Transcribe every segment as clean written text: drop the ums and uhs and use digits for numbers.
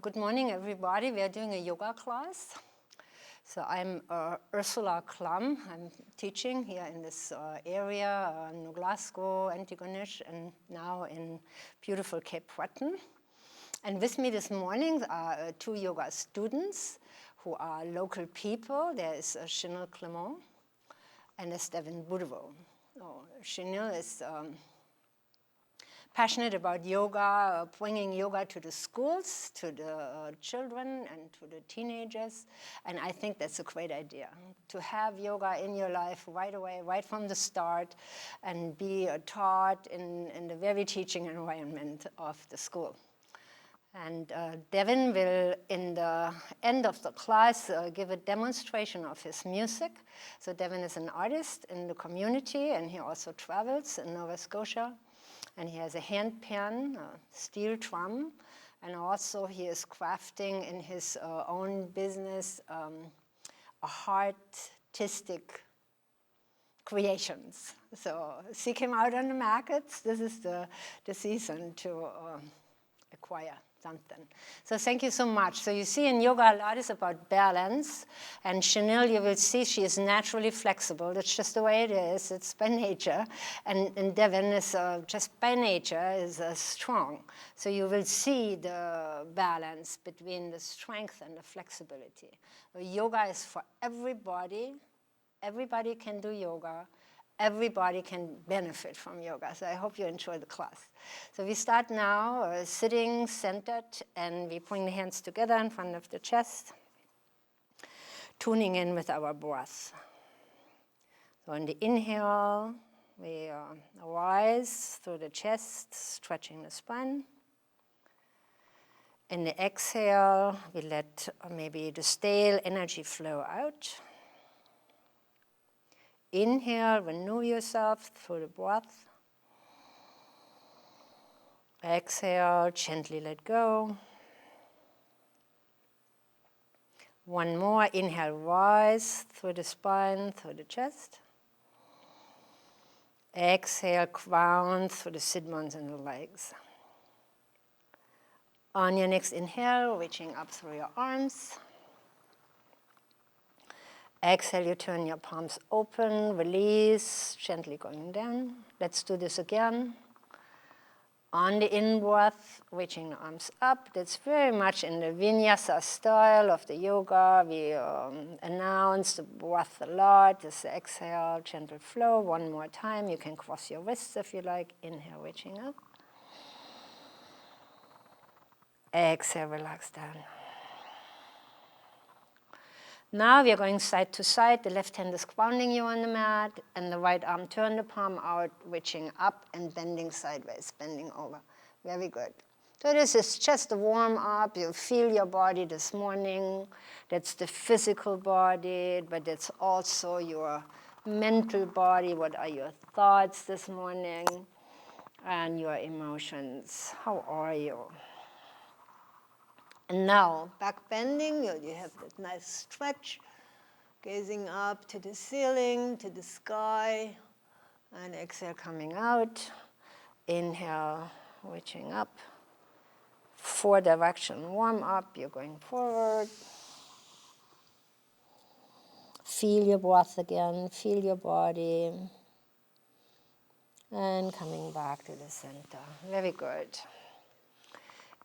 Good morning, everybody. We are doing a yoga class. So I'm Ursula. I'm teaching here in this area, in Glasgow, Antigonish, and now in beautiful Cape Breton. And with me this morning are two yoga students who are local people. There is Chanel Clement and Devin Boudreau. Chanel is passionate about yoga, bringing yoga to the schools, to the children and to the teenagers. And I think that's a great idea, to have yoga in your life right away, right from the start, and be taught in the very teaching environment of the school. And Devin will, in the end of the class, give a demonstration of his music. So Devin is an artist in the community, and he also travels in Nova Scotia. And he has a hand pan, a steel drum, and also he is crafting in his own business artistic creations. So seek him out on the markets. This is the season to acquire something. So thank you so much. So you see in yoga a lot is about balance. And Chanel, you will see she is naturally flexible. That's just the way it is. It's by nature. And Devin is just by nature is strong. So you will see the balance between the strength and the flexibility. Yoga is for everybody. Everybody can do yoga. Everybody can benefit from yoga. So I hope you enjoy the class. So we start now sitting centered, and we bring the hands together in front of the chest, tuning in with our breath. So on the inhale, we rise through the chest, stretching the spine. In the exhale, we let maybe the stale energy flow out. Inhale, renew yourself through the breath. Exhale, gently let go. One more, inhale, rise through the spine, through the chest. Exhale, ground through the sit bones and the legs. On your next inhale, reaching up through your arms. Exhale, you turn your palms open, release, gently going down. Let's do this again. On the in-breath, reaching the arms up. That's very much in the vinyasa style of the yoga. We announce the breath a lot. This exhale, gentle flow. One more time. You can cross your wrists if you like. Inhale, reaching up. Exhale, relax down. Now we are going side to side. The left hand is grounding you on the mat, and the right arm, turn the palm out, reaching up and bending sideways, bending over. Very good. So this is just a warm up. You feel your body this morning. That's the physical body, but it's also your mental body. What are your thoughts this morning? And your emotions. How are you? And now, back bending, you have that nice stretch, gazing up to the ceiling, to the sky, and exhale, coming out. Inhale, reaching up. 4 direction warm up, you're going forward. Feel your breath again, feel your body. And coming back to the center. Very good.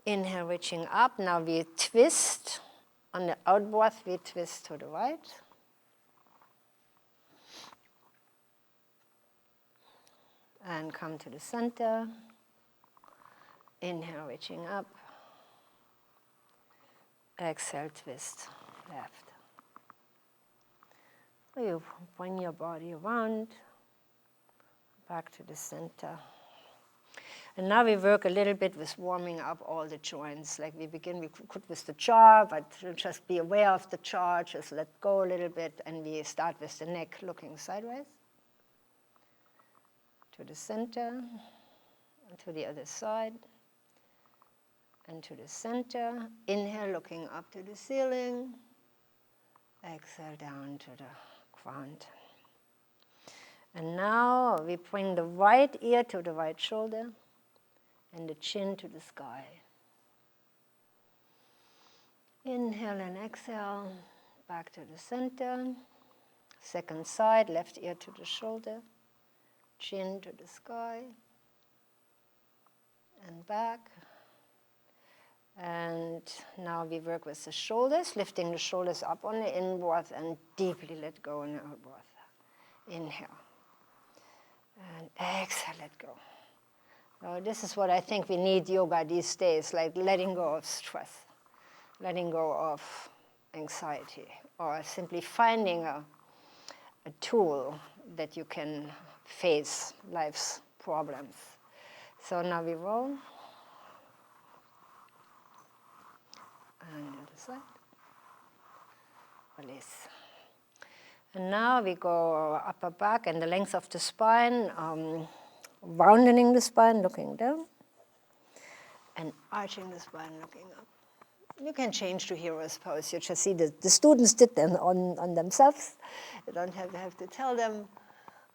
Inhale, reaching up. Now we twist. On the out breath, we twist to the right. And come to the center. Inhale, reaching up. Exhale, twist left. You bring your body around, back to the center. And now we work a little bit with warming up all the joints. Like we could with the jaw, but just be aware of the jaw, just let go a little bit, and we start with the neck looking sideways. To the center, and to the other side, and to the center. Inhale, looking up to the ceiling. Exhale, down to the ground. And now we bring the right ear to the right shoulder, and the chin to the sky. Inhale and exhale, back to the center. Second side, left ear to the shoulder, chin to the sky, and back. And now we work with the shoulders, lifting the shoulders up on the in breath and deeply let go on the out breath. Inhale. And exhale, let go. Now, this is what I think we need yoga these days, like letting go of stress, letting go of anxiety, or simply finding a tool that you can face life's problems. So now we roll. And the other side. Release. And now we go upper back and the length of the spine, rounding the spine, looking down, and arching the spine, looking up. You can change to hero's pose. You just see the students did them on themselves. You don't have to tell them.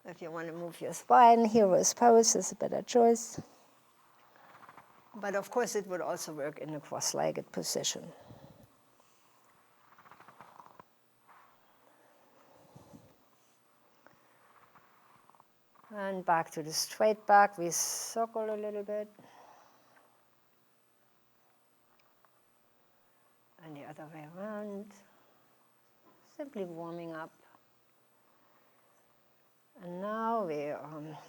If you want to move your spine, hero's pose is a better choice. But of course, it would also work in a cross-legged position. And back to the straight back. We circle a little bit. And the other way around. Simply warming up. And now we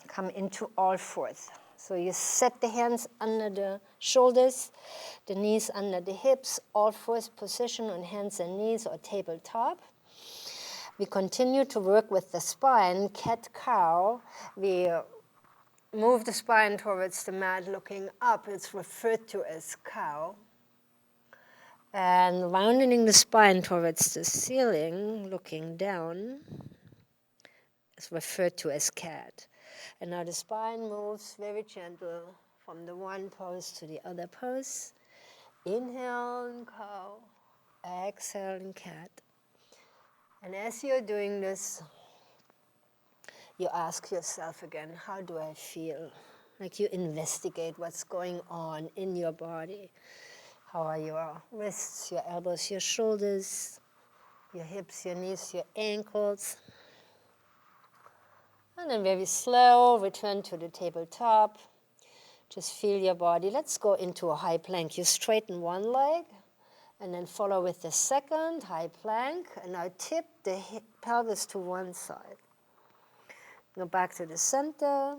come into all fours. So you set the hands under the shoulders, the knees under the hips, all fours position on hands and knees or tabletop. We continue to work with the spine, cat-cow. We move the spine towards the mat looking up. It's referred to as cow. And rounding the spine towards the ceiling, looking down, is referred to as cat. And now the spine moves very gentle from the one pose to the other pose. Inhale and cow, exhale and cat. And as you're doing this, you ask yourself again, how do I feel? Like you investigate what's going on in your body. How are your wrists, your elbows, your shoulders, your hips, your knees, your ankles? And then very slow, return to the tabletop. Just feel your body. Let's go into a high plank. You straighten one leg, and then follow with the second, high plank. And now tip the pelvis to one side. Go back to the center.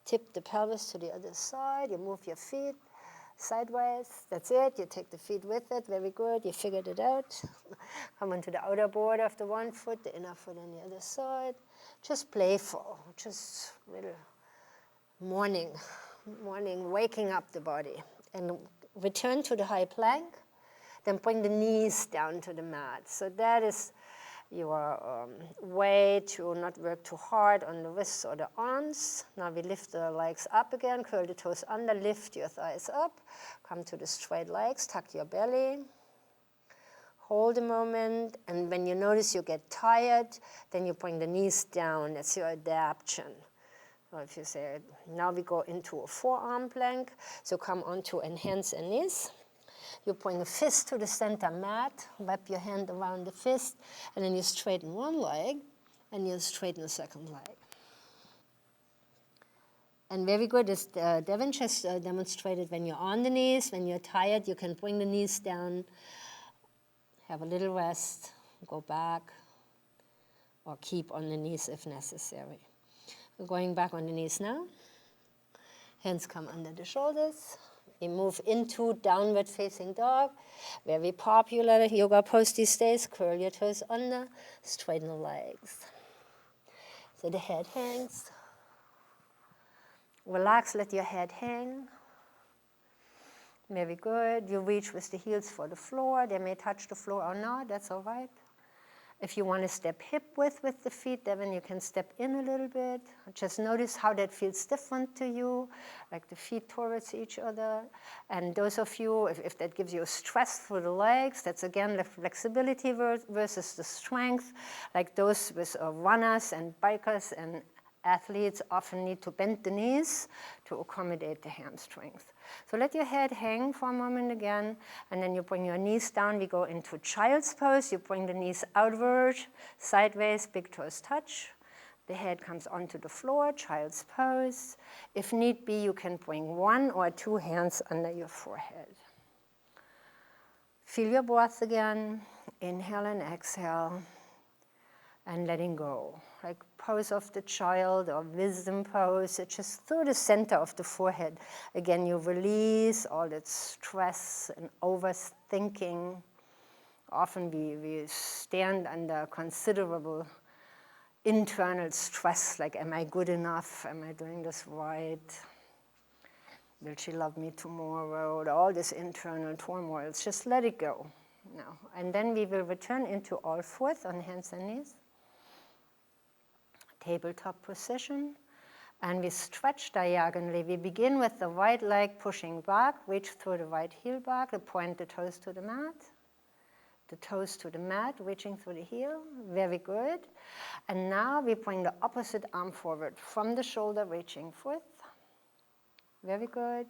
Tip the pelvis to the other side. You move your feet sideways. That's it. You take the feet with it. Very good. You figured it out. Come onto the outer border of the one foot, the inner foot on the other side. Just playful. Just little morning, waking up the body. And return to the high plank. Then bring the knees down to the mat. So that is your way to not work too hard on the wrists or the arms. Now we lift the legs up again, curl the toes under, lift your thighs up. Come to the straight legs, tuck your belly. Hold a moment, and when you notice you get tired, then you bring the knees down. That's your adaptation. Or if you say, now we go into a forearm plank. So come onto hands and knees. You bring a fist to the center mat, wrap your hand around the fist, and then you straighten one leg, and you straighten the second leg. And very good, as Devin just demonstrated, when you're on the knees, when you're tired, you can bring the knees down, have a little rest, go back, or keep on the knees if necessary. We're going back on the knees now. Hands come under the shoulders. We move into downward facing dog. Very popular yoga pose these days. Curl your toes under, straighten the legs. So the head hangs. Relax, let your head hang. Very good. You reach with the heels for the floor. They may touch the floor or not, that's all right. If you want to step hip width with the feet, then you can step in a little bit. Just notice how that feels different to you, like the feet towards each other. And those of you, if that gives you a stress through the legs, that's again the flexibility versus the strength, like those with runners and bikers and athletes often need to bend the knees to accommodate the hamstrings. So let your head hang for a moment again, and then you bring your knees down. We go into child's pose. You bring the knees outward, sideways, big toes touch. The head comes onto the floor, child's pose. If need be, you can bring 1 or 2 hands under your forehead. Feel your breath again. Inhale and exhale. And letting go, like pose of the child or wisdom pose. It's just through the center of the forehead. Again, you release all that stress and overthinking. Often we stand under considerable internal stress, like, am I good enough? Am I doing this right? Will she love me tomorrow? All this internal turmoil. Just let it go now. And then we will return into all fours on hands and knees. Tabletop position. And we stretch diagonally. We begin with the right leg pushing back, reach through the right heel back, point the toes to the mat. The toes to the mat, reaching through the heel. Very good. And now we bring the opposite arm forward from the shoulder, reaching forth. Very good.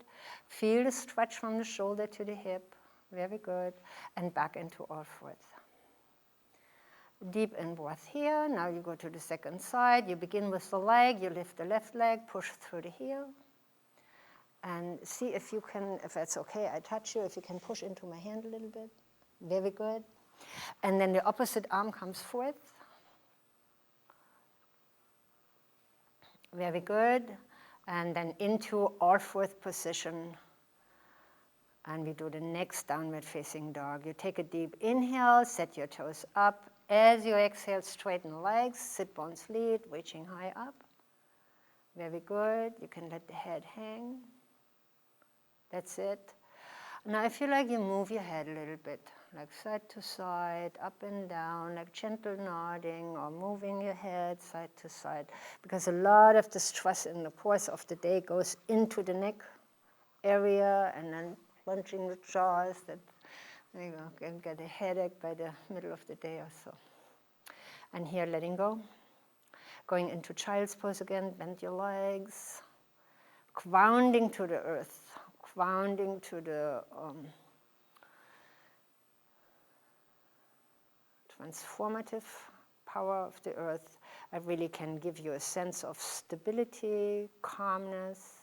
Feel the stretch from the shoulder to the hip. Very good. And back into all fours. Deep in breath here. Now you go to the second side. You begin with the leg. You lift the left leg, push through the heel. And see if you can, if that's okay, I touch you, if you can push into my hand a little bit. Very good. And then the opposite arm comes forth. Very good. And then into all fourth position. And we do the next downward facing dog. You take a deep inhale, set your toes up. As you exhale, straighten the legs, sit bones lead, reaching high up. Very good. You can let the head hang. That's it. Now, if you like, you move your head a little bit, like side to side, up and down, like gentle nodding or moving your head side to side, because a lot of the stress in the course of the day goes into the neck area and then clenching the jaws. That you can get a headache by the middle of the day or so. And here, letting go. Going into child's pose again, bend your legs, grounding to the earth. Grounding to the transformative power of the earth. It really can give you a sense of stability, calmness.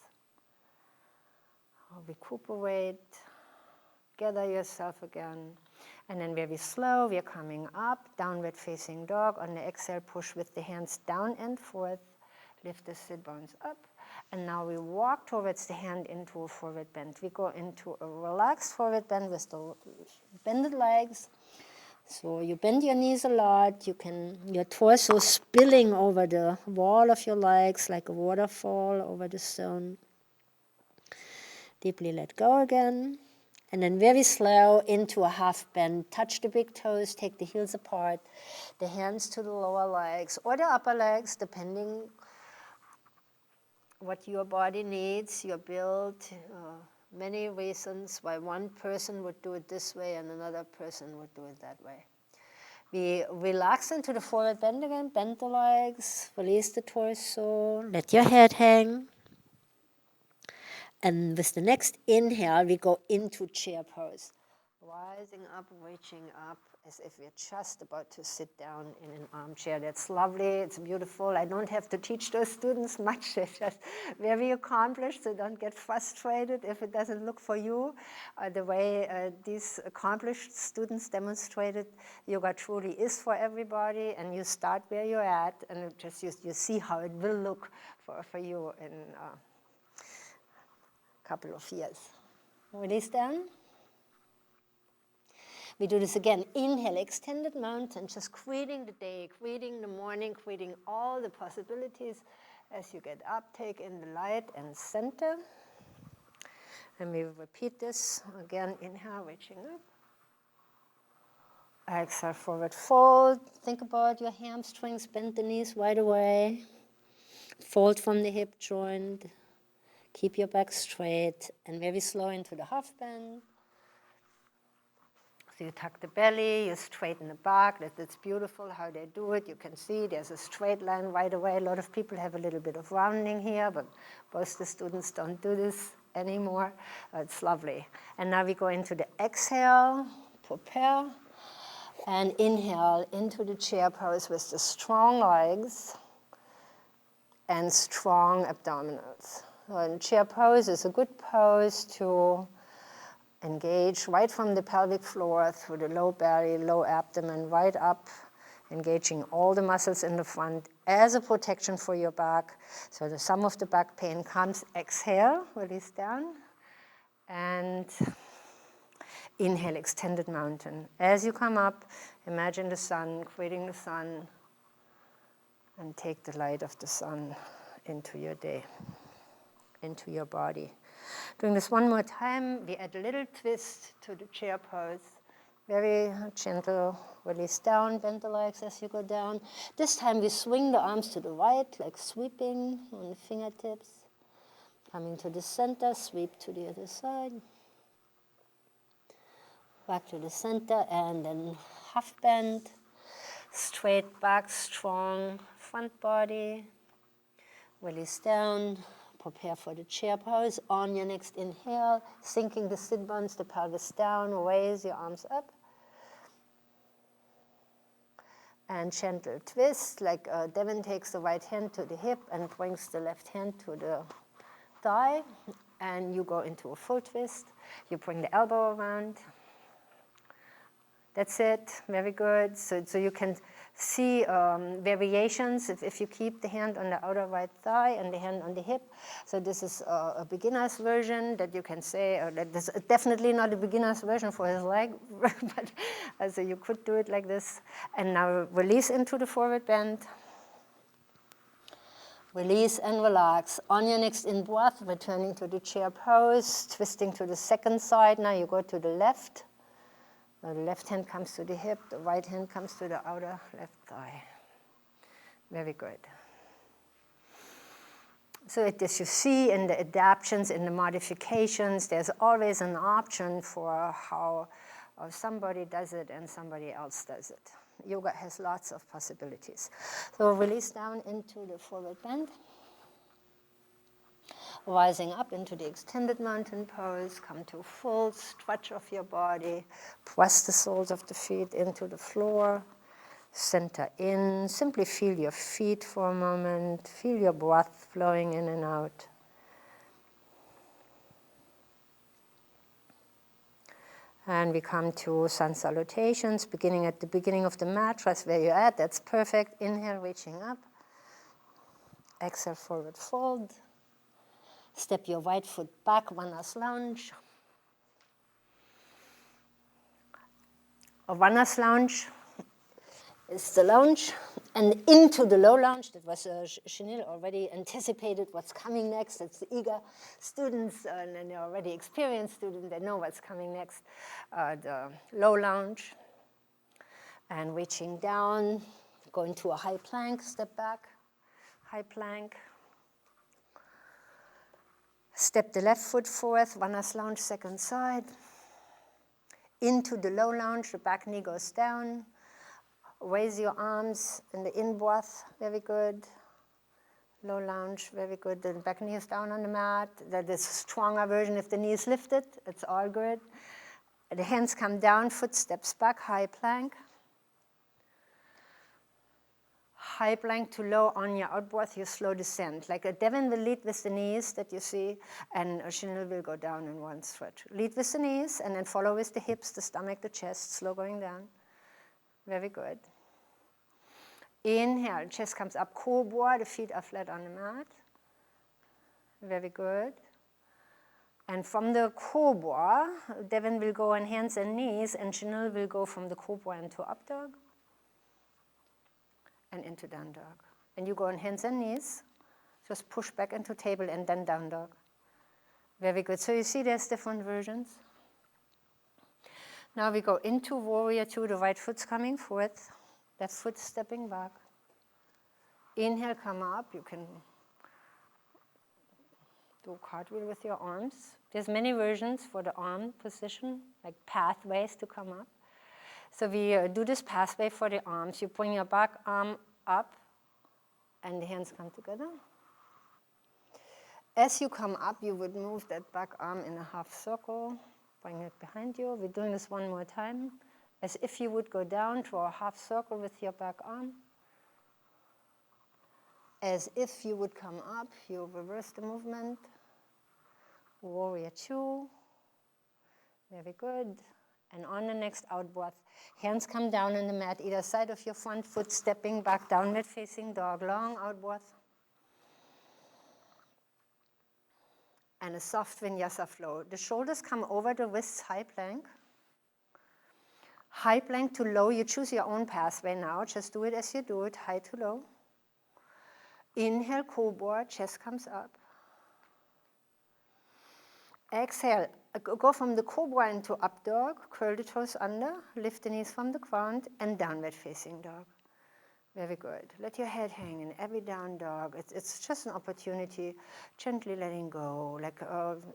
Recuperate, gather yourself again. And then very slow, we're coming up, downward facing dog. On the exhale, push with the hands down and forth. Lift the sit bones up. And now we walk towards the hand into a forward bend. We go into a relaxed forward bend with the bended legs. So you bend your knees a lot. You can, your torso spilling over the wall of your legs like a waterfall over the stone. Deeply let go again. And then very slow into a half bend. Touch the big toes, take the heels apart, the hands to the lower legs or the upper legs, depending what your body needs, your build, many reasons why one person would do it this way and another person would do it that way. We relax into the forward bend again, bend the legs, release the torso, let your head hang. And with the next inhale, we go into chair pose. Rising up, reaching up, as if we're just about to sit down in an armchair. That's lovely, it's beautiful. I don't have to teach those students much. They're just very accomplished, so don't get frustrated if it doesn't look for you. The way these accomplished students demonstrated, yoga truly is for everybody, and you start where you're at, and it just you see how it will look for you in a couple of years. Release down. We do this again. Inhale, extended mountain, just creating the day, creating the morning, creating all the possibilities. As you get up, take in the light and center. And we repeat this again. Inhale, reaching up. Exhale, forward fold. Think about your hamstrings, bend the knees wide away. Fold from the hip joint. Keep your back straight. And very slow into the half bend. So you tuck the belly, you straighten the back. That's beautiful how they do it. You can see there's a straight line right away. A lot of people have a little bit of rounding here, but most of the students don't do this anymore. It's lovely. And now we go into the exhale, prepare, and inhale into the chair pose with the strong legs and strong abdominals. So chair pose is a good pose to engage right from the pelvic floor through the low belly, low abdomen, right up, engaging all the muscles in the front as a protection for your back. So some of the back pain comes. Exhale, release down, and inhale, extended mountain. As you come up, imagine the sun, creating the sun, and take the light of the sun into your day, into your body. Doing this one more time, we add a little twist to the chair pose. Very gentle, release down, bend the legs as you go down. This time we swing the arms to the right, like sweeping on the fingertips. Coming to the center, sweep to the other side. Back to the center, and then half bend. Straight back, strong front body. Release down. Prepare for the chair pose. On your next inhale, sinking the sit bones, the pelvis down, raise your arms up. And gentle twist, like Devin takes the right hand to the hip and brings the left hand to the thigh. And you go into a full twist. You bring the elbow around. That's it, very good. So you can see variations if you keep the hand on the outer right thigh and the hand on the hip. So this is a beginner's version that you can say, that this is definitely not a beginner's version for his leg, but so you could do it like this. And now release into the forward bend. Release and relax. On your next in-breath, returning to the chair pose, twisting to the second side. Now you go to the left. The left hand comes to the hip, the right hand comes to the outer left thigh. Very good. So as you see in the adaptations, in the modifications, there's always an option for how somebody does it and somebody else does it. Yoga has lots of possibilities. So release down into the forward bend. Rising up into the extended mountain pose, come to full stretch of your body, press the soles of the feet into the floor, center in, simply feel your feet for a moment, feel your breath flowing in and out. And we come to sun salutations, beginning at the beginning of the mat, rest where you're at, that's perfect. Inhale, reaching up. Exhale, forward fold. Step your right foot back, runner's lunge. A runner's lunge is the lunge, and into the low lunge. That was Chanel already anticipated what's coming next. It's the eager students, and then they're already experienced students. They know what's coming next. The low lunge, and reaching down, going to a high plank, step back, high plank. Step the left foot forward, runner's lunge, second side. Into the low lunge, the back knee goes down. Raise your arms in the in-breath, very good. Low lunge, very good. The back knee is down on the mat. That is a stronger version if the knee is lifted. It's all good. The hands come down, foot steps back, high plank. High plank to low on your out breath, you slow descent. Like a Devin will lead with the knees that you see, and Chanel will go down in one stretch. Lead with the knees, and then follow with the hips, the stomach, the chest, slow going down. Very good. Inhale, chest comes up, cobra, the feet are flat on the mat. Very good. And from the cobra, Devin will go on hands and knees, and Chanel will go from the cobra into up dog and into down dog. And you go on hands and knees, just push back into table and then down dog. Very good. So you see there's different versions. Now we go into warrior two, the right foot's coming forward, left foot stepping back. Inhale, come up. You can do a cartwheel with your arms. There's many versions for the arm position, like pathways to come up. So we do this pathway for the arms. You bring your back arm up, and the hands come together. As you come up, you would move that back arm in a half circle, bring it behind you. We're doing this one more time. As if you would go down to a half circle with your back arm. As if you would come up, you reverse the movement. Warrior two. Very good. And on the next out breath, hands come down on the mat, either side of your front foot, stepping back, downward facing dog, long out breath. And a soft vinyasa flow. The shoulders come over the wrists, high plank. High plank to low, you choose your own pathway now. Just do it as you do it, high to low. Inhale, cobra, chest comes up. Exhale, go from the cobra into up dog, curl the toes under, lift the knees from the ground, and downward facing dog. Very good. Let your head hang in every down dog. It's just an opportunity, gently letting go. Like,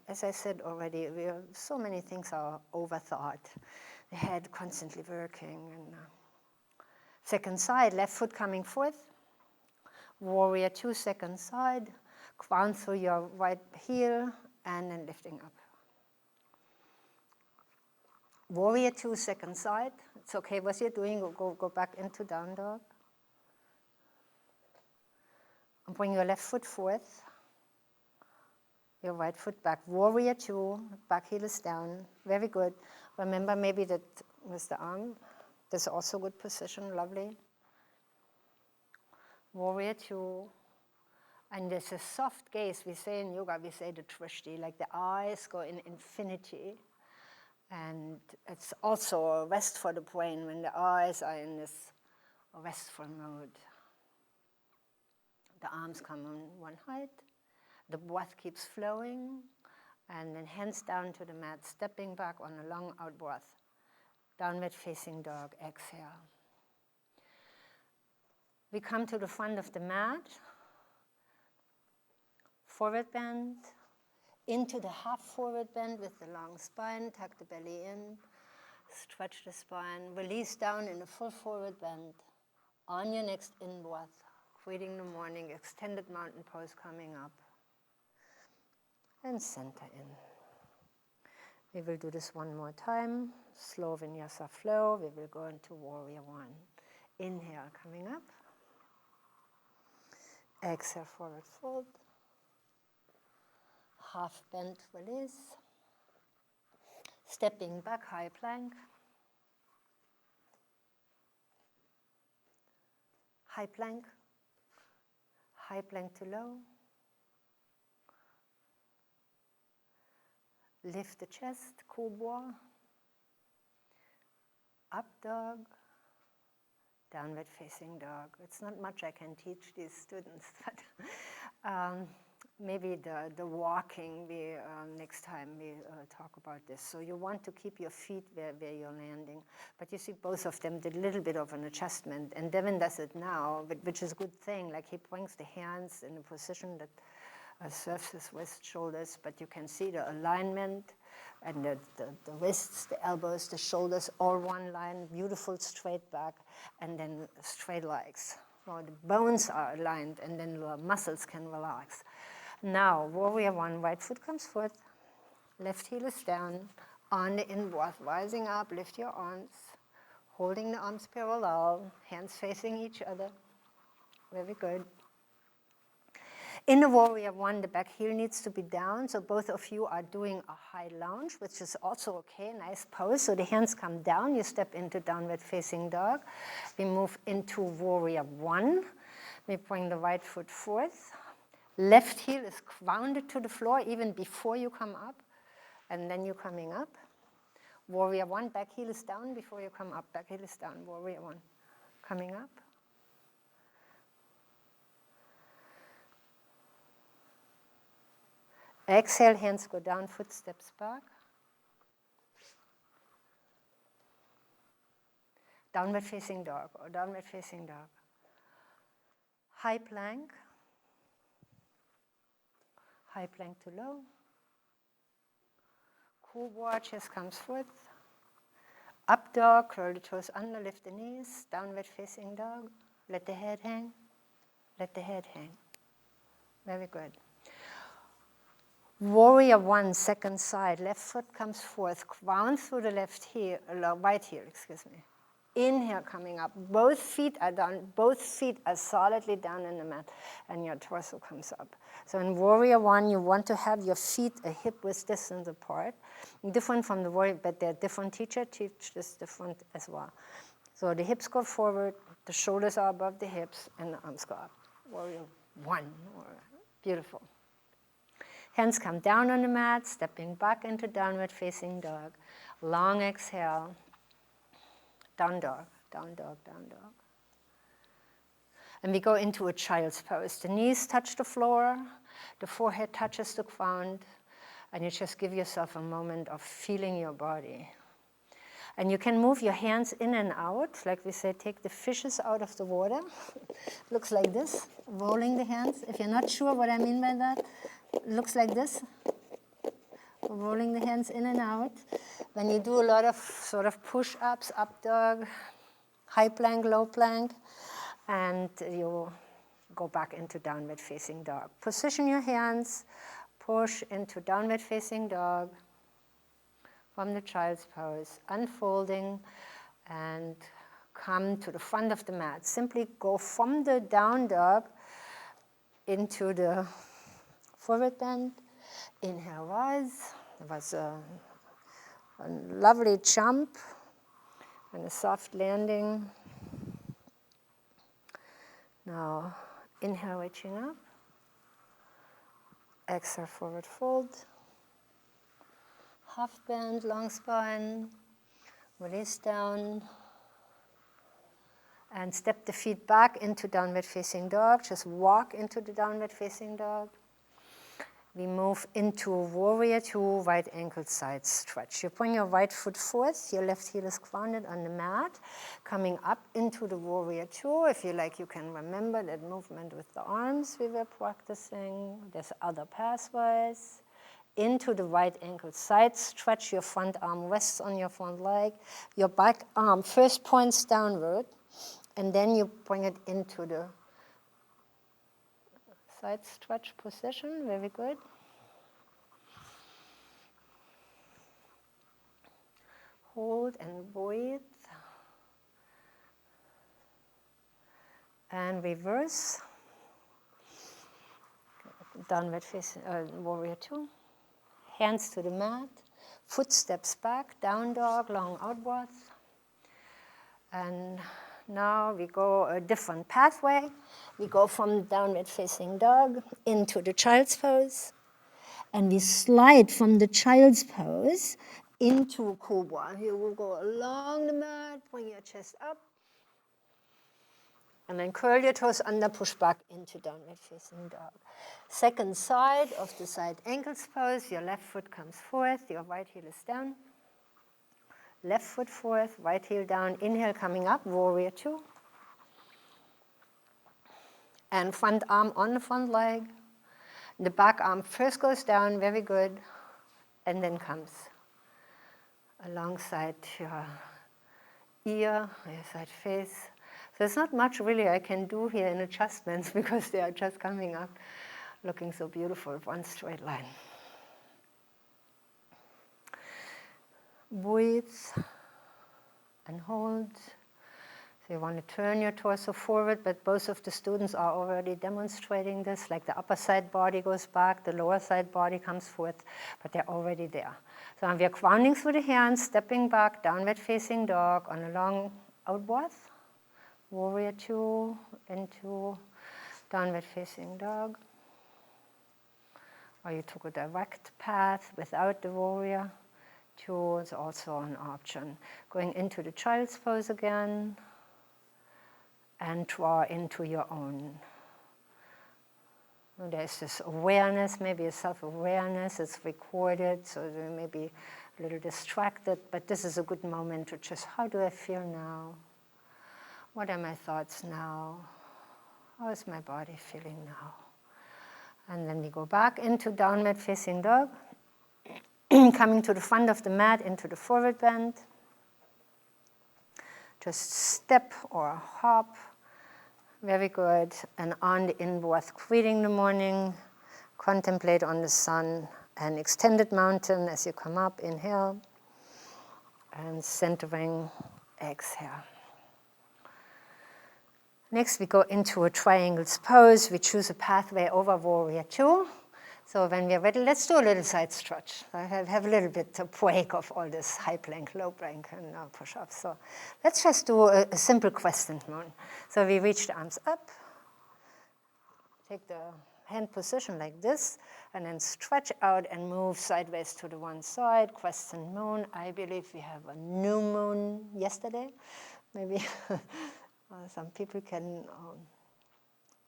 as I said already, so many things are overthought. The head constantly working. And second side, left foot coming forth. Warrior two, second side. Ground through your right heel, and then lifting up. Warrior two, second side. It's okay what you're doing. Go back into down dog. And bring your left foot forth. Your right foot back. Warrior two, back heel is down. Very good. Remember maybe that with the arm. That's also good position, lovely. Warrior two. And there's a soft gaze. We say in yoga, we say the drishti, like the eyes go in infinity. And it's also a rest for the brain when the eyes are in this restful mode. The arms come on one height. The breath keeps flowing. And then hands down to the mat, stepping back on a long out breath. Downward facing dog, exhale. We come to the front of the mat. Forward bend. Into the half forward bend with the long spine. Tuck the belly in. Stretch the spine. Release down in a full forward bend. On your next in-breath. Greeting the morning, extended mountain pose coming up. And center in. We will do this one more time. Slow vinyasa flow. We will go into warrior one. Inhale, coming up. Exhale, forward fold. Half bend, release. Stepping back, high plank. High plank. High plank to low. Lift the chest, cobra. Up dog. Downward facing dog. It's not much I can teach these students, but maybe the walking, next time we talk about this. So you want to keep your feet where you're landing. But you see both of them did a little bit of an adjustment. And Devin does it now, which is a good thing. Like he brings the hands in a position that serves his wrist, shoulders. But you can see the alignment and the wrists, the elbows, the shoulders, all one line, beautiful straight back, and then straight legs. So the bones are aligned, and then the muscles can relax. Now, warrior one, right foot comes forth, left heel is down, on the in-breath, rising up, lift your arms, holding the arms parallel, hands facing each other. Very good. In the warrior one, the back heel needs to be down, so both of you are doing a high lunge, which is also okay, nice pose. So the hands come down, you step into downward facing dog. We move into warrior one. We bring the right foot forth. Left heel is grounded to the floor even before you come up, and then you're coming up. Warrior one, back heel is down before you come up. Back heel is down, warrior one. Coming up. Exhale, hands go down, foot steps back. Downward facing dog or downward facing dog. High plank. High plank to low. Cobra, chest comes forth. Up dog, curl the toes under, lift the knees, downward facing dog. Let the head hang, let the head hang. Very good. Warrior one, second side, left foot comes forth, ground through the left heel, right heel, excuse me. Inhale, coming up. Both feet are down, both feet are solidly down in the mat, and your torso comes up. So in warrior one, you want to have your feet a hip width distance apart. Different from the warrior, but they're different. Teacher teach this different as well. So the hips go forward, the shoulders are above the hips, and the arms go up. Warrior one. Beautiful. Hands come down on the mat, stepping back into downward facing dog. Long exhale. Down dog, down dog, down dog. And we go into a child's pose. The knees touch the floor, the forehead touches the ground, and you just give yourself a moment of feeling your body. And you can move your hands in and out, like we say, take the fishes out of the water. Looks like this, rolling the hands. If you're not sure what I mean by that, looks like this. Rolling the hands in and out. When you do a lot of sort of push-ups, up dog, high plank, low plank, and you go back into downward facing dog. Position your hands, push into downward facing dog from the child's pose, unfolding, and come to the front of the mat. Simply go from the down dog into the forward bend. Inhale, rise. It was a lovely jump and a soft landing. Now, inhale, reaching up. Exhale, forward fold. Half bend, long spine. Release down. And step the feet back into downward facing dog. Just walk into the downward facing dog. We move into warrior two, right ankle side stretch. You bring your right foot forth, your left heel is grounded on the mat, coming up into the warrior two. If you like, you can remember that movement with the arms we were practicing. There's other pathways. Into the right ankle side stretch, your front arm rests on your front leg. Your back arm first points downward, and then you bring it into the side stretch position. Very good. Hold and breathe. And reverse. Downward facing warrior two. Hands to the mat. Footsteps back. Down dog, long outwards. And now we go a different pathway. We go from downward facing dog into the child's pose. And we slide from the child's pose into cobra. You will go along the mat, bring your chest up. And then curl your toes under, push back into downward facing dog. Second side of the side ankles pose. Your left foot comes forth, your right heel is down. Left foot forth, right heel down. Inhale, coming up, warrior two. And front arm on the front leg. The back arm first goes down, very good, and then comes alongside your ear, your side face. So there's not much really I can do here in adjustments because they are just coming up looking so beautiful, one straight line. Breathe and hold. So you want to turn your torso forward, but both of the students are already demonstrating this, like the upper side body goes back, the lower side body comes forth, but they're already there. So now we are grounding through the hands, stepping back, downward facing dog on a long outward. Warrior two into downward facing dog. Or you took a direct path without the warrior two is also an option. Going into the child's pose again. And draw into your own. There's this awareness, maybe a self-awareness, it's recorded, so you may be a little distracted, but this is a good moment to just, how do I feel now? What are my thoughts now? How is my body feeling now? And then we go back into downward facing dog, coming to the front of the mat, into the forward bend. Just step or hop. Very good. And on the in-breath, greeting the morning, contemplate on the sun, and extended mountain as you come up, inhale, and centering, exhale. Next, we go into a triangle pose. We choose a pathway over warrior two. So when we're ready, let's do a little side stretch. I have a little bit of break of all this high plank, low plank, and push-ups. So let's just do a simple crescent moon. So we reach the arms up, take the hand position like this, and then stretch out and move sideways to the one side, crescent moon. I believe we have a new moon yesterday. Maybe some people can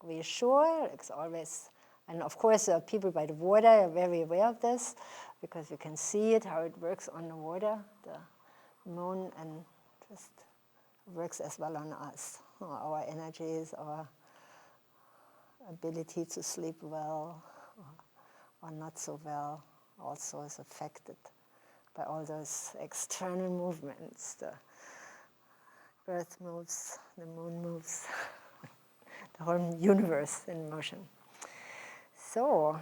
reassure. It's always. And of course, people by the water are very aware of this because you can see it, how it works on the water, the moon, and just works as well on us. Our energies, our ability to sleep well or not so well also is affected by all those external movements. The earth moves, the moon moves, the whole universe in motion. So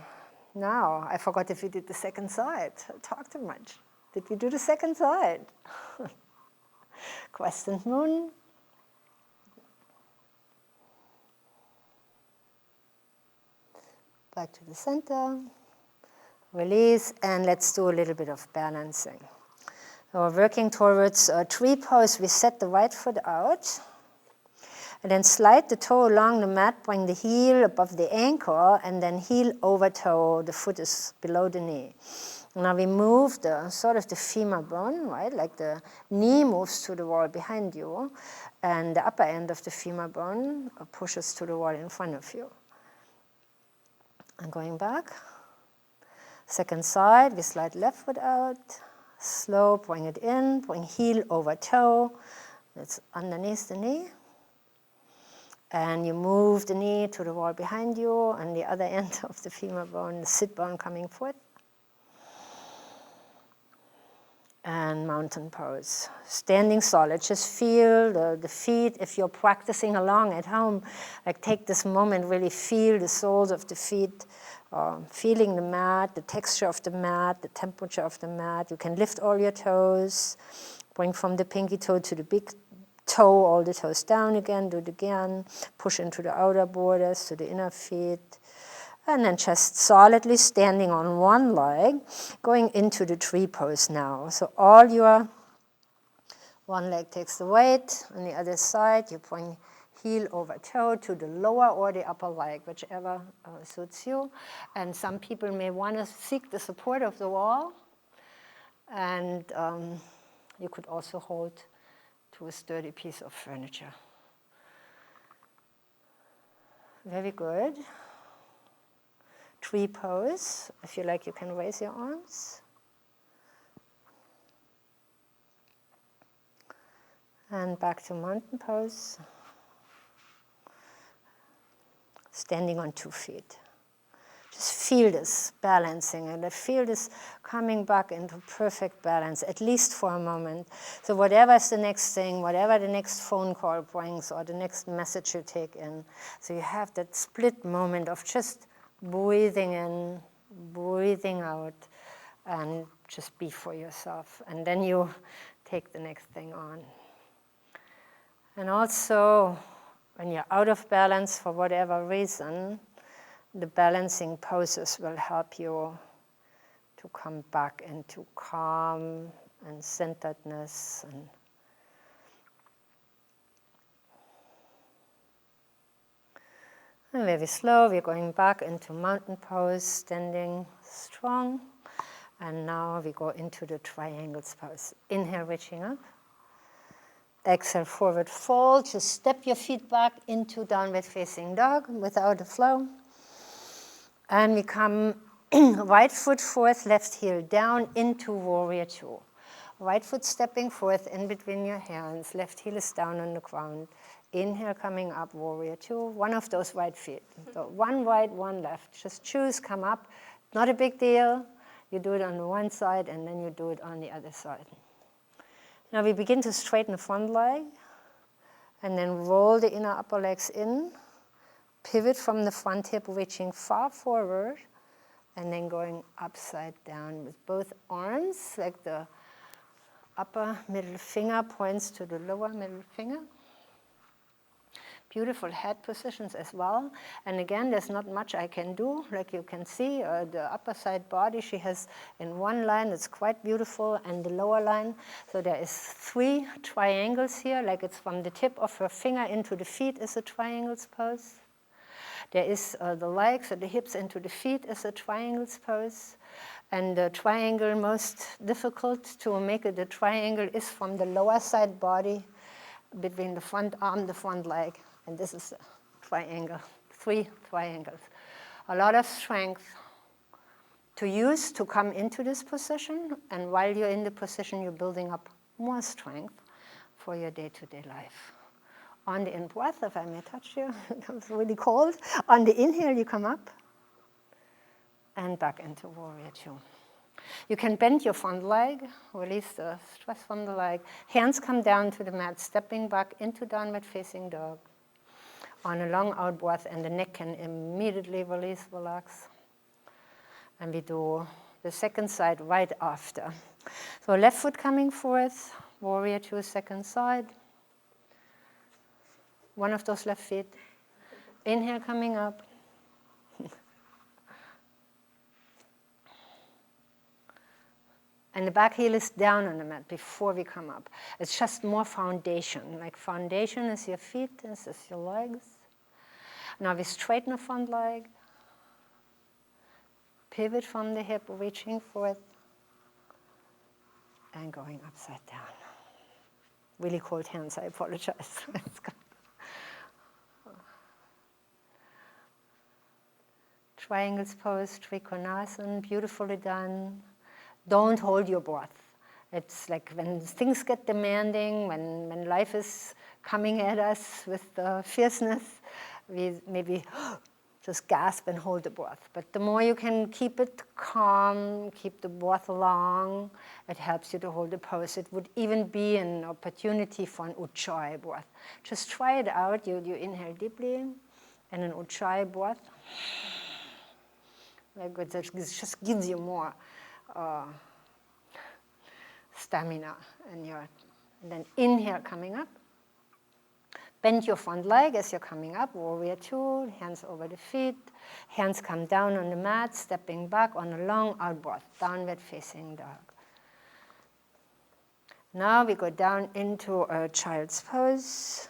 now, I forgot if we did the second side. I talked too much. Did we do the second side? Crescent moon. Back to the center. Release, and let's do a little bit of balancing. So we're working towards a tree pose. We set the right foot out. And then slide the toe along the mat, bring the heel above the ankle, and then heel over toe. The foot is below the knee. Now we move the sort of the femur bone, right? Like the knee moves to the wall behind you, and the upper end of the femur bone pushes to the wall in front of you. And going back. Second side, we slide left foot out. Slow, bring it in, bring heel over toe. It's underneath the knee. And you move the knee to the wall behind you, and the other end of the femur bone, the sit bone coming forward. And mountain pose. Standing solid. Just feel the feet. If you're practicing along at home, like take this moment, really feel the soles of the feet, feeling the mat, the texture of the mat, the temperature of the mat. You can lift all your toes. Bring from the pinky toe to the big toe, all the toes down again, do it again, push into the outer borders, to the inner feet, and then just solidly standing on one leg, going into the tree pose now. So all your, one leg takes the weight, on the other side you bring heel over toe to the lower or the upper leg, whichever suits you. And some people may want to seek the support of the wall, and you could also hold to a sturdy piece of furniture. Very good. Tree pose. If you like, you can raise your arms. And back to mountain pose. Standing on 2 feet. Just feel this balancing, and I feel this coming back into perfect balance, at least for a moment. So whatever's the next thing, whatever the next phone call brings, or the next message you take in, so you have that split moment of just breathing in, breathing out, and just be for yourself. And then you take the next thing on. And also, when you're out of balance for whatever reason, the balancing poses will help you to come back into calm and centeredness. And very slow, we're going back into mountain pose, standing strong. And now we go into the triangles pose. Inhale, reaching up. Exhale, forward fold. Just step your feet back into downward facing dog without a flow. And we come right foot forth, left heel down into warrior two. Right foot stepping forth in between your hands. Left heel is down on the ground. Inhale, coming up, warrior two. One of those right feet. So one right, one left. Just choose, come up. Not a big deal. You do it on the one side, and then you do it on the other side. Now we begin to straighten the front leg. And then roll the inner upper legs in. Pivot from the front hip, reaching far forward. And then going upside down with both arms, like the upper middle finger points to the lower middle finger. Beautiful head positions as well. And again, there's not much I can do. Like you can see, the upper side body she has in one line. It's quite beautiful, and the lower line. So there is 3 triangles here, like it's from the tip of her finger into the feet is a triangles pose. There is the legs and the hips into the feet is a triangles pose. And the triangle most difficult to make it a triangle is from the lower side body between the front arm, the front leg. And this is a triangle, 3 triangles. A lot of strength to use to come into this position. And while you're in the position, you're building up more strength for your day-to-day life. On the in-breath, if I may touch you, it becomes really cold. On the inhale, you come up and back into warrior 2. You can bend your front leg, release the stress from the leg. Hands come down to the mat, stepping back into downward facing dog. On a long out breath, and the neck can immediately release, relax. And we do the second side right after. So left foot coming forth, warrior 2, second side. One of those left feet. Inhale coming up. And the back heel is down on the mat before we come up. It's just more foundation. Like foundation is your feet, this is your legs. Now we straighten the front leg. Pivot from the hip, reaching forth. And going upside down. Really cold hands, I apologize. Triangles pose, Trikonasana, beautifully done. Don't hold your breath. It's like when things get demanding, when life is coming at us with fierceness, we maybe just gasp and hold the breath. But the more you can keep it calm, keep the breath long, it helps you to hold the pose. It would even be an opportunity for an Ujjayi breath. Just try it out. You inhale deeply, and an Ujjayi breath. Like it just gives you more stamina in your. And then inhale coming up. Bend your front leg as you're coming up, warrior 2, hands over the feet. Hands come down on the mat, stepping back on a long out breath, downward facing dog. Now we go down into a child's pose.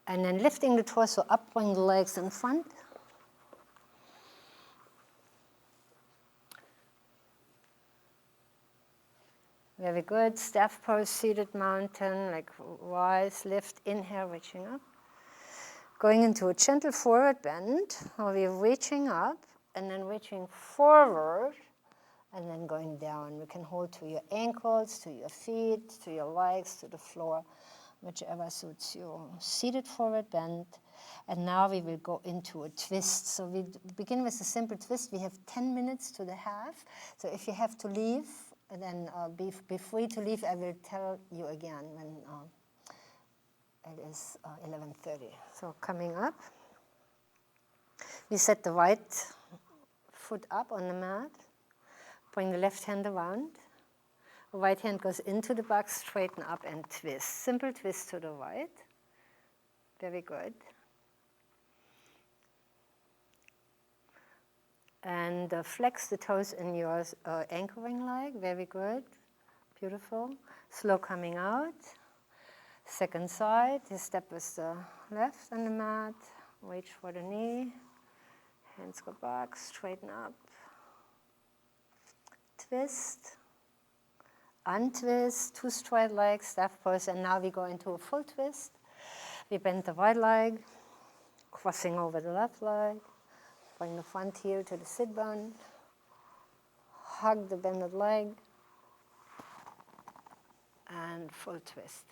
And then lifting the torso up, bring the legs in front. Very good. Staff pose, seated mountain, like rise, lift, inhale, reaching up. Going into a gentle forward bend, where we're reaching up and then reaching forward and then going down. We can hold to your ankles, to your feet, to your legs, to the floor, whichever suits you. Seated forward bend. And now we will go into a twist. So we begin with a simple twist. We have 10 minutes to the half. So if you have to leave, and then be free to leave. I will tell you again when it is 11:30. So coming up, we set the right foot up on the mat. Bring the left hand around. The right hand goes into the back, straighten up and twist. Simple twist to the right. Very good. And flex the toes in your anchoring leg. Very good. Beautiful. Slow coming out. Second side. You step with the left on the mat. Reach for the knee. Hands go back. Straighten up. Twist. Untwist. 2 straight legs. Staff pose. And now we go into a full twist. We bend the right leg. Crossing over the left leg. Bring the front heel to the sit bone. Hug the bended leg. And full twist.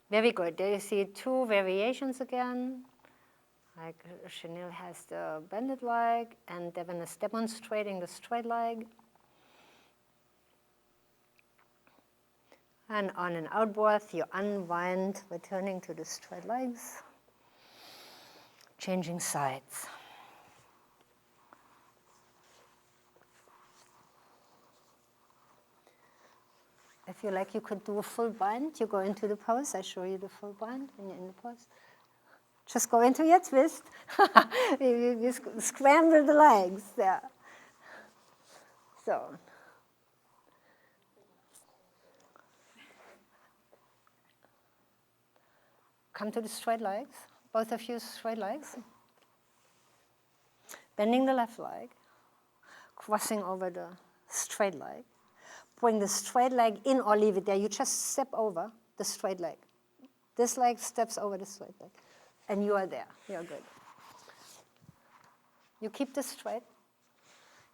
Very good. There you see 2 variations again. Like Chanel has the bended leg, and Devon is demonstrating the straight leg. And on an out breath, you unwind, returning to the straight legs, changing sides. If you like, you could do a full bind. You go into the pose. I show you the full bind when you're in the pose. Just go into your twist. you scramble the legs. Yeah. So. Come to the straight legs. Both of you straight legs. Bending the left leg. Crossing over the straight leg. Bring the straight leg in or leave it there. You just step over the straight leg. This leg steps over the straight leg. And you are there. You're good. You keep this straight.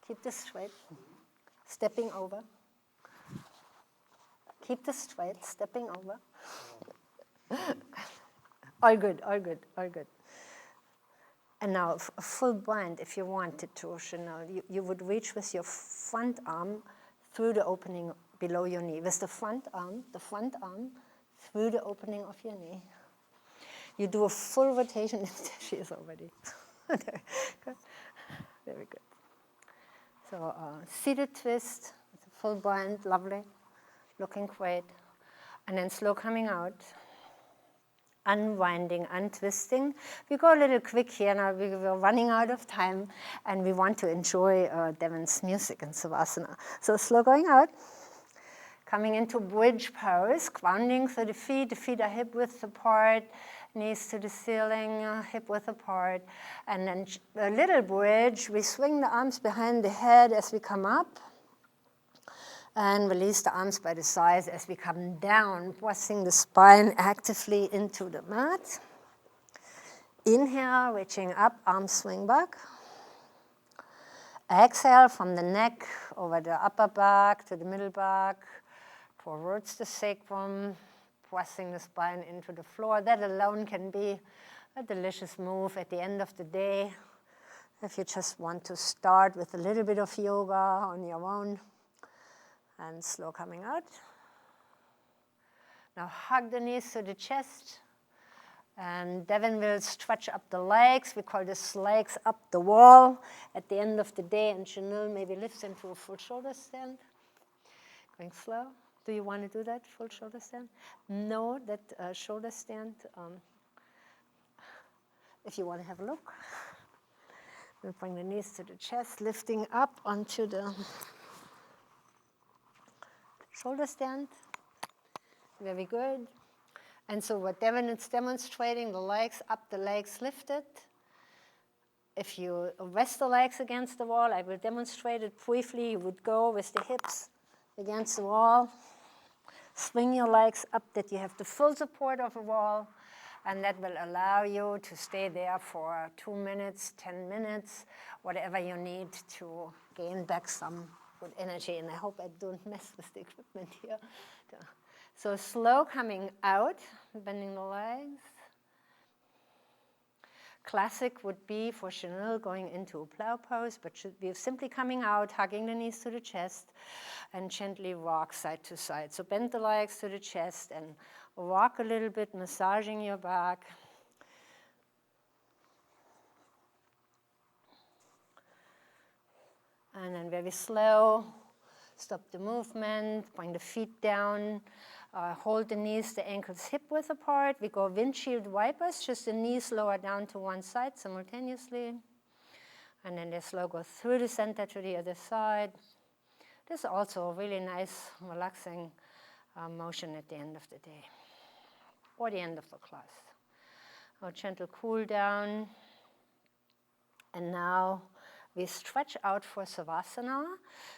Keep this straight. Stepping over. Keep this straight. Stepping over. All good, all good, all good. And now a full bind, if you wanted to, Chanel, you would reach with your front arm through the opening below your knee. With the front arm through the opening of your knee. You do a full rotation. There she is already. Good. Very good. So seated twist, with a full bind, lovely, looking great. And then slow coming out. Unwinding, untwisting. We go a little quick here now. We're running out of time, and we want to enjoy Devin's music in Savasana. So slow going out. Coming into bridge pose, grounding through the feet are hip width apart, knees to the ceiling, hip width apart. And then a little bridge. We swing the arms behind the head as we come up. And release the arms by the sides as we come down, pressing the spine actively into the mat. Inhale, reaching up, arms swing back. Exhale from the neck over the upper back to the middle back, towards the sacrum, pressing the spine into the floor. That alone can be a delicious move at the end of the day. If you just want to start with a little bit of yoga on your own. And slow coming out. Now hug the knees to the chest. And Devin will stretch up the legs. We call this legs up the wall at the end of the day. And Chanel maybe lifts into a full shoulder stand. Going slow. Do you want to do that, full shoulder stand? No, that shoulder stand. If you want to have a look. We'll bring the knees to the chest, lifting up onto the shoulder stand. Very good. And so what Devin is demonstrating, the legs up, the legs lifted. If you rest the legs against the wall, I will demonstrate it briefly. You would go with the hips against the wall. Swing your legs up that you have the full support of the wall. And that will allow you to stay there for 2 minutes, 10 minutes, whatever you need to gain back some good energy, and I hope I don't mess with the equipment here. So slow coming out, bending the legs. Classic would be for Chanel going into a plow pose, but should be simply coming out, hugging the knees to the chest, and gently rock side to side. So bend the legs to the chest and rock a little bit, massaging your back. And then very slow, stop the movement, bring the feet down, hold the knees, the ankles hip width apart. We go windshield wipers, just the knees lower down to one side simultaneously. And then they slow go through the center to the other side. This is also a really nice, relaxing motion at the end of the day, or the end of the class. A gentle cool down. And now we stretch out for Savasana.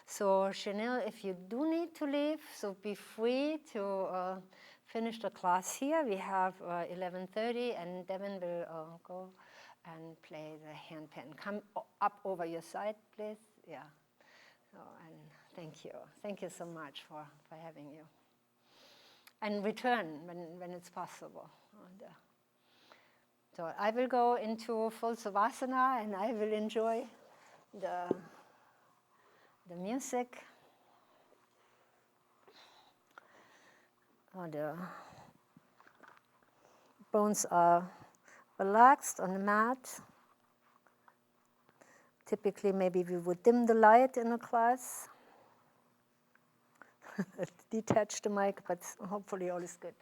So Chanel, if you do need to leave, so be free to finish the class here. We have 11:30, and Devin will go and play the handpan. Come up over your side, please. Yeah. So, and thank you. Thank you so much for having you. And return when it's possible. So I will go into full Savasana, and I will enjoy the music. The bones are relaxed on the mat. Typically, maybe we would dim the light in a class. Detach the mic, but hopefully all is good.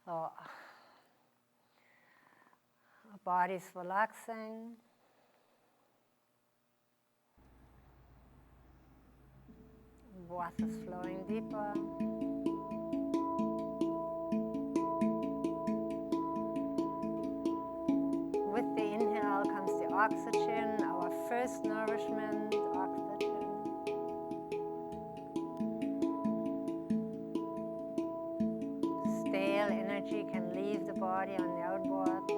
Our body's relaxing. Breath is flowing deeper. With the inhale comes the oxygen, our first nourishment, oxygen. Stale energy can leave the body on the outboard.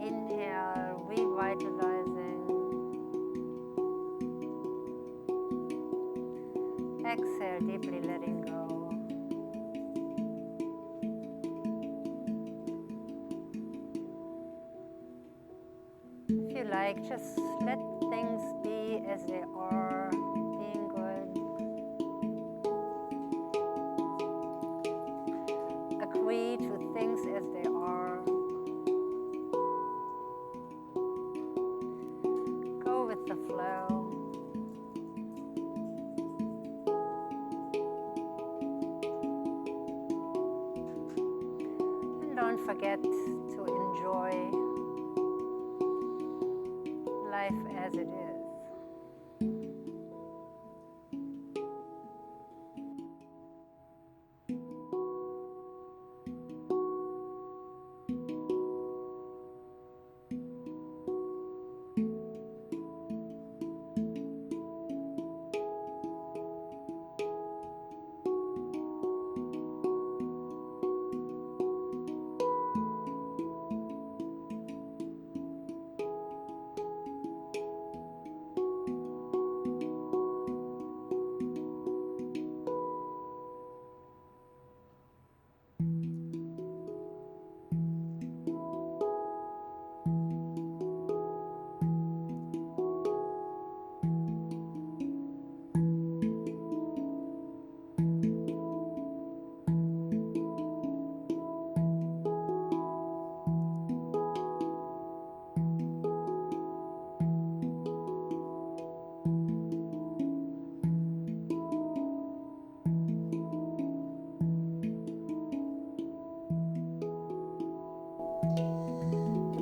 Inhale, revitalizing. Exhale, deeply letting go. If you like, just let things be as they are, being good. Agree to things as they are. Go with the flow. And don't forget to enjoy life as it is.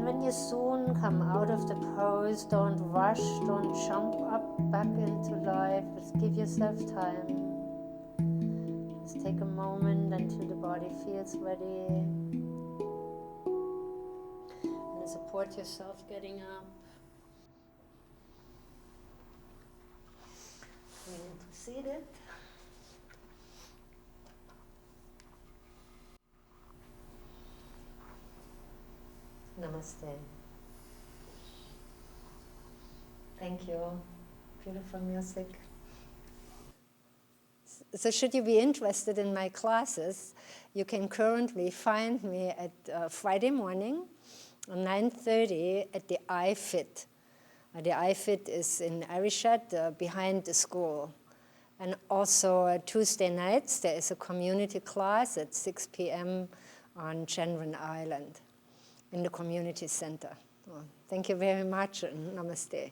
When you soon come out of the pose, don't rush, don't jump up back into life. Just give yourself time. Just take a moment until the body feels ready. And support yourself getting up. Feeling seated. Namaste. Thank you. Beautiful music. So should you be interested in my classes, you can currently find me at Friday morning at 9:30 at the iFit. The iFit is in Arishat, behind the school. And also Tuesday nights, there is a community class at 6 p.m. on Chenron Island in the community center. Well, thank you very much, and namaste.